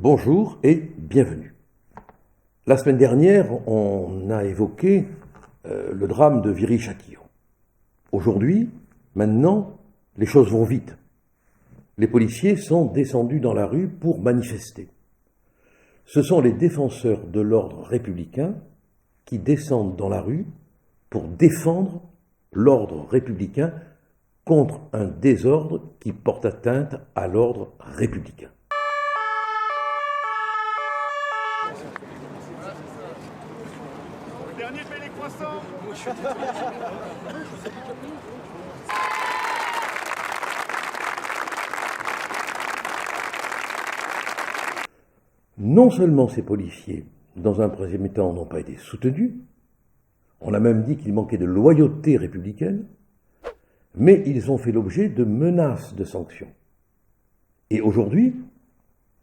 Bonjour et bienvenue. La semaine dernière, on a évoqué le drame de Viry-Châtillon. Aujourd'hui, maintenant, les choses vont vite. Les policiers sont descendus dans la rue pour manifester. Ce sont les défenseurs de l'ordre républicain qui descendent dans la rue pour défendre l'ordre républicain contre un désordre qui porte atteinte à l'ordre républicain. Le dernier paie les croissants. Non seulement ces policiers, dans un premier temps, n'ont pas été soutenus, on a même dit qu'il manquait de loyauté républicaine, mais ils ont fait l'objet de menaces de sanctions. Et aujourd'hui,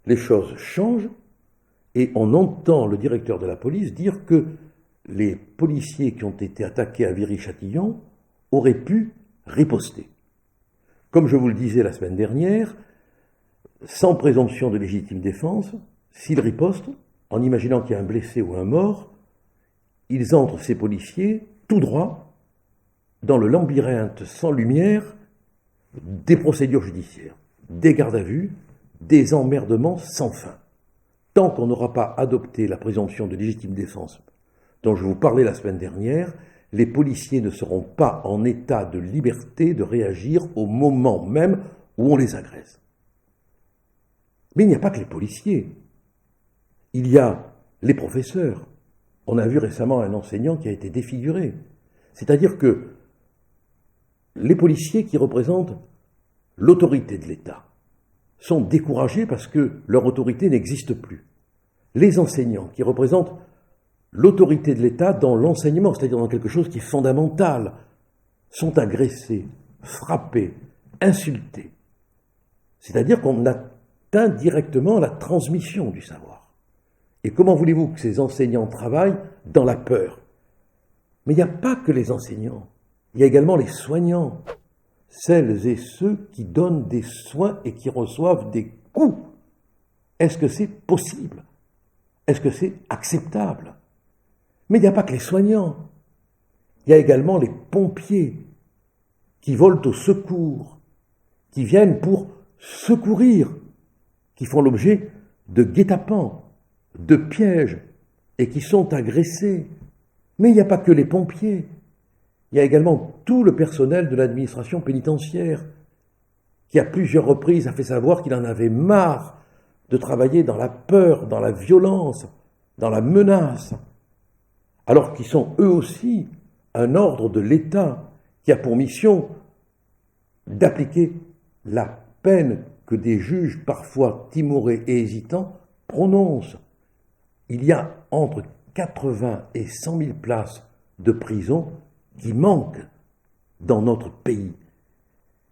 les choses changent et on entend le directeur de la police dire que les policiers qui ont été attaqués à Viry-Châtillon auraient pu riposter. Comme je vous le disais la semaine dernière, sans présomption de légitime défense, s'ils ripostent, en imaginant qu'il y a un blessé ou un mort, ils entrent, ces policiers, tout droit, dans le labyrinthe sans lumière des procédures judiciaires, des gardes à vue, des emmerdements sans fin. Tant qu'on n'aura pas adopté la présomption de légitime défense dont je vous parlais la semaine dernière, les policiers ne seront pas en état de liberté de réagir au moment même où on les agresse. Mais il n'y a pas que les policiers. Il y a les professeurs. On a vu récemment un enseignant qui a été défiguré. C'est-à-dire que les policiers qui représentent l'autorité de l'État sont découragés parce que leur autorité n'existe plus. Les enseignants qui représentent l'autorité de l'État dans l'enseignement, c'est-à-dire dans quelque chose qui est fondamental, sont agressés, frappés, insultés. C'est-à-dire qu'on atteint directement la transmission du savoir. Et comment voulez-vous que ces enseignants travaillent dans la peur? Mais il n'y a pas que les enseignants, il y a également les soignants, celles et ceux qui donnent des soins et qui reçoivent des coups. Est-ce que c'est possible? Est-ce que c'est acceptable? Mais il n'y a pas que les soignants. Il y a également les pompiers qui volent au secours, qui viennent pour secourir, qui font l'objet de guet-apens, de pièges et qui sont agressés. Mais il n'y a pas que les pompiers. Il y a également tout le personnel de l'administration pénitentiaire qui à plusieurs reprises a fait savoir qu'il en avait marre de travailler dans la peur, dans la violence, dans la menace, alors qu'ils sont eux aussi un ordre de l'État qui a pour mission d'appliquer la peine que des juges parfois timorés et hésitants prononcent. Il y a entre 80 et 100 000 places de prison qui manquent dans notre pays.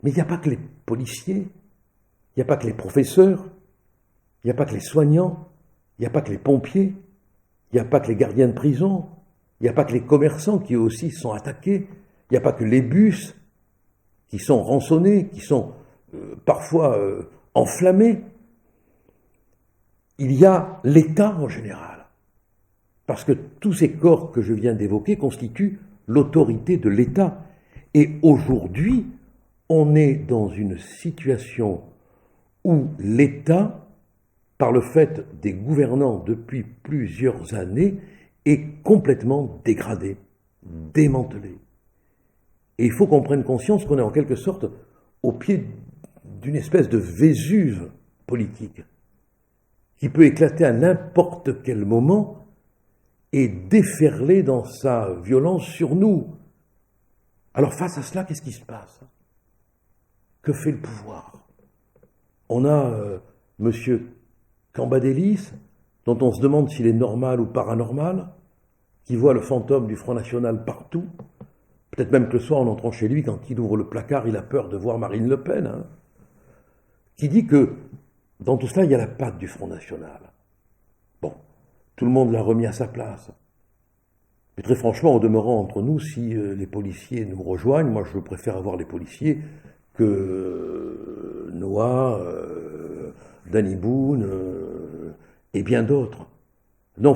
Mais il n'y a pas que les policiers, il n'y a pas que les professeurs, il n'y a pas que les soignants, il n'y a pas que les pompiers, il n'y a pas que les gardiens de prison, il n'y a pas que les commerçants qui aussi sont attaqués, il n'y a pas que les bus qui sont rançonnés, qui sont parfois enflammés. Il y a l'État en général, parce que tous ces corps que je viens d'évoquer constituent l'autorité de l'État. Et aujourd'hui, on est dans une situation où l'État, par le fait des gouvernants depuis plusieurs années, est complètement dégradé, démantelé. Et il faut qu'on prenne conscience qu'on est en quelque sorte au pied d'une espèce de Vésuve politique qui peut éclater à n'importe quel moment et déferler dans sa violence sur nous. Alors face à cela, qu'est-ce qui se passe? Que fait le pouvoir? On a monsieur Cambadélis, dont on se demande s'il est normal ou paranormal, qui voit le fantôme du Front National partout, peut-être même que le soir en entrant chez lui, quand il ouvre le placard, il a peur de voir Marine Le Pen, qui dit que dans tout cela, il y a la patte du Front National. Bon, tout le monde l'a remis à sa place. Mais très franchement, au demeurant entre nous, si les policiers nous rejoignent, moi je préfère avoir les policiers que Noah, Danny Boone, et bien d'autres. Non,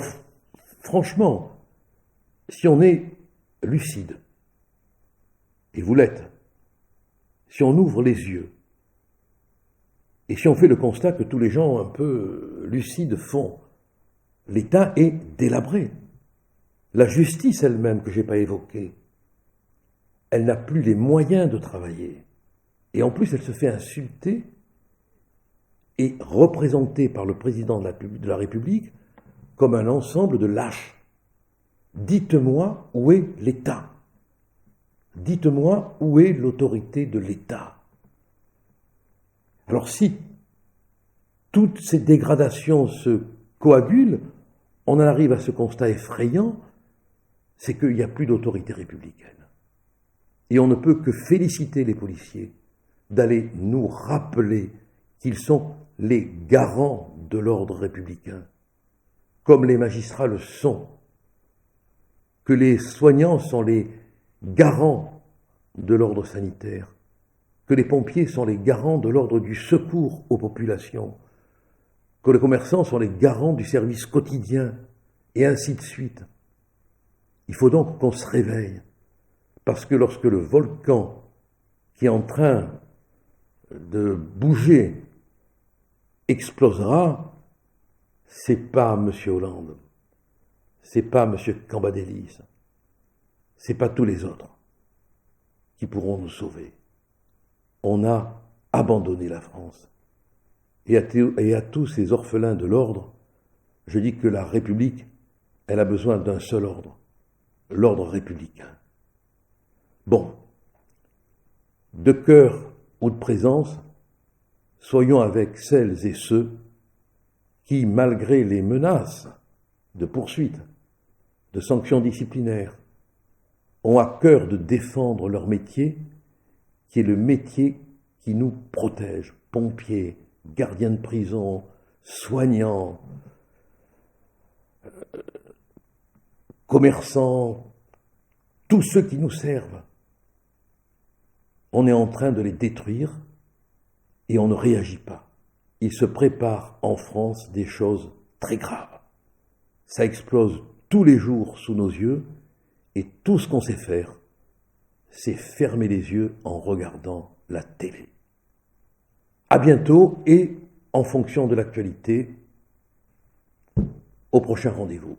franchement, si on est lucide, et vous l'êtes, si on ouvre les yeux, et si on fait le constat que tous les gens un peu lucides font, l'État est délabré. La justice elle-même, que je n'ai pas évoquée, elle n'a plus les moyens de travailler. Et en plus, elle se fait insulter et représentée par le président de la République comme un ensemble de lâches. Dites-moi où est l'État. Dites-moi où est l'autorité de l'État. Alors si toutes ces dégradations se coagulent, on en arrive à ce constat effrayant, c'est qu'il n'y a plus d'autorité républicaine. Et on ne peut que féliciter les policiers d'aller nous rappeler qu'ils sont les garants de l'ordre républicain, comme les magistrats le sont, que les soignants sont les garants de l'ordre sanitaire, que les pompiers sont les garants de l'ordre du secours aux populations, que les commerçants sont les garants du service quotidien, et ainsi de suite. Il faut donc qu'on se réveille, parce que lorsque le volcan qui est en train de bouger explosera, c'est pas M. Hollande, c'est pas M. Cambadélis, c'est pas tous les autres qui pourront nous sauver. On a abandonné la France. Et à tous ces orphelins de l'ordre, je dis que la République, elle a besoin d'un seul ordre, l'ordre républicain. Bon, de cœur ou de présence, soyons avec celles et ceux qui, malgré les menaces de poursuites, de sanctions disciplinaires, ont à cœur de défendre leur métier, qui est le métier qui nous protège. Pompiers, gardiens de prison, soignants, commerçants, tous ceux qui nous servent. On est en train de les détruire et on ne réagit pas. Il se prépare en France des choses très graves. Ça explose tous les jours sous nos yeux et tout ce qu'on sait faire, c'est fermer les yeux en regardant la télé. À bientôt et, en fonction de l'actualité, au prochain rendez-vous.